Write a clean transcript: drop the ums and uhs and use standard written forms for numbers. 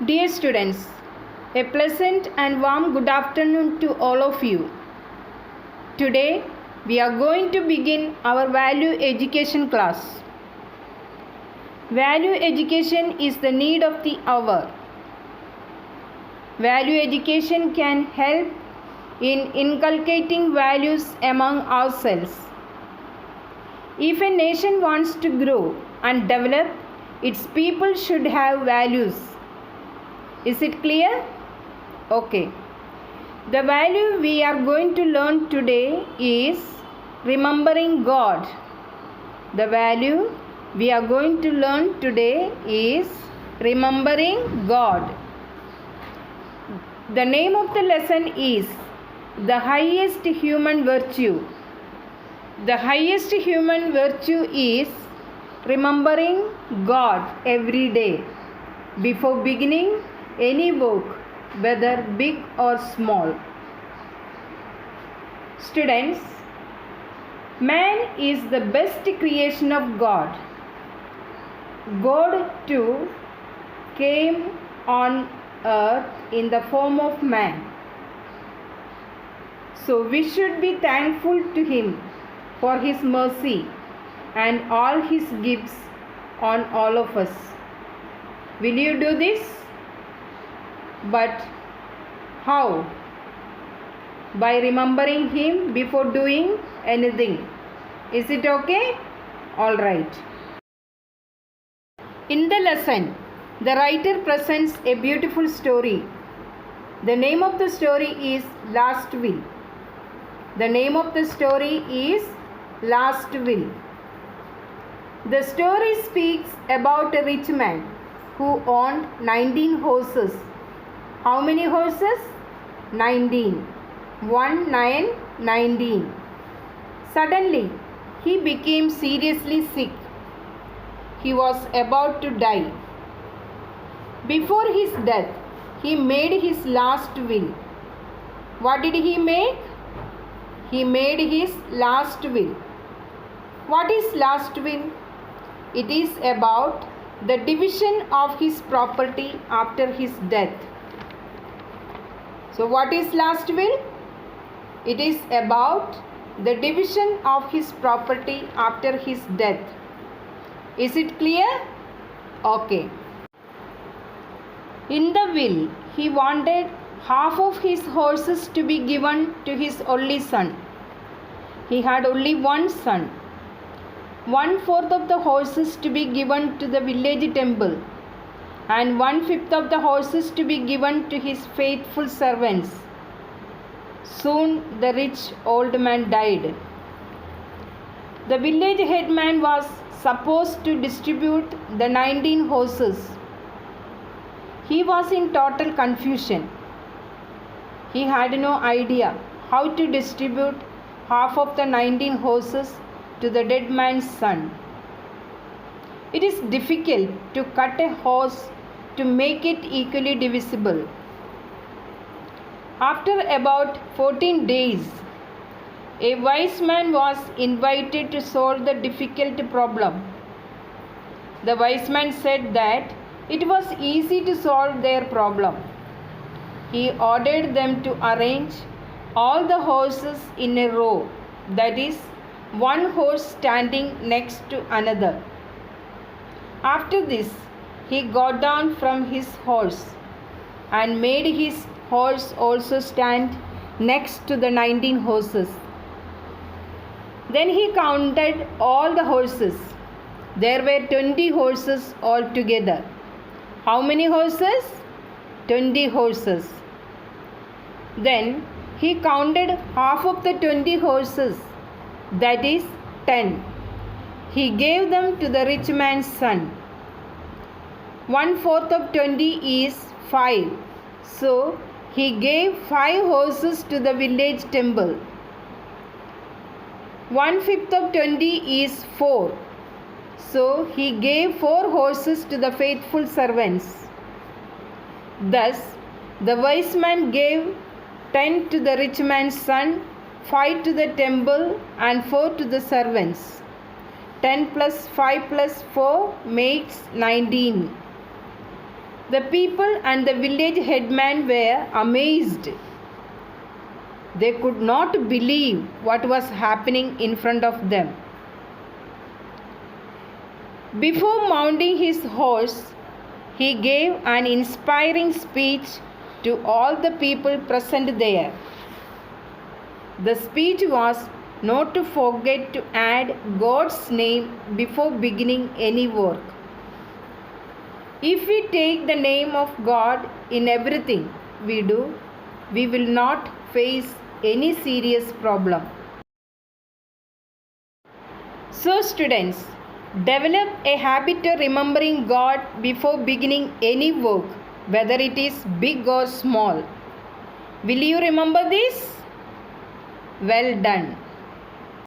Dear students, a pleasant and warm good afternoon to all of you. Today we are going to begin our value education class. Value education is the need of the hour. Value education can help in inculcating values among ourselves. If a nation wants to grow and develop, its people should have values. Is it clear? Okay. The value we are going to learn today is remembering God. The value we are going to learn today is remembering God. The name of the lesson is the highest human virtue. The highest human virtue is remembering God every day before beginning any work, whether big or small. Students, man is the best creation of God. God too came on earth in the form of man. So we should be thankful to him for his mercy and all his gifts on all of us. Will you do this? But how? By remembering him before doing anything. Is it okay? All right. In the lesson, the writer presents a beautiful story. The name of the story is Last Will. The name of the story is Last Will. The story speaks about a rich man who owned 19 horses. How many horses? 19. 19. Suddenly, he became seriously sick. He was about to die. Before his death, he made his last will. What did he make? He made his last will. What is last will? It is about the division of his property after his death. So what is last will? It is about the division of his property after his death. Is it clear? Okay. In the will, he wanted half of his horses to be given to his only son. He had only one son. 1/4 of the horses to be given to the village temple, and 1/5 of the horses to be given to his faithful servants. Soon the rich old man died. The village headman was supposed to distribute the 19 horses. He was in total confusion. He had no idea how to distribute half of the 19 horses to the dead man's son. It is difficult to cut a horse to make it equally divisible. After about 14 days, a wise man was invited to solve the difficult problem. The wise man said that it was easy to solve their problem. He ordered them to arrange all the horses in a row, that is, one horse standing next to another. After this, he got down from his horse and made his horse also stand next to the 19 horses. Then he counted all the horses. There were 20 horses altogether. How many horses? 20 horses. Then he counted half of the 20 horses, that is 10. He gave them to the rich man's son. 1/4 of 20 is 5. So he gave 5 horses to the village temple. 1/5 of 20 is 4. So he gave 4 horses to the faithful servants. Thus the wise man gave 10 to the rich man's son, 5 to the temple, and 4 to the servants. 10 plus 5 plus 4 makes 19. The people and the village headman were amazed. They could not believe what was happening in front of them. Before mounting his horse, he gave an inspiring speech to all the people present there. The speech was not to forget to add God's name before beginning any work. If we take the name of God in everything we do, we will not face any serious problem. So students, develop a habit of remembering God before beginning any work, whether it is big or small. Will you remember this? Well done.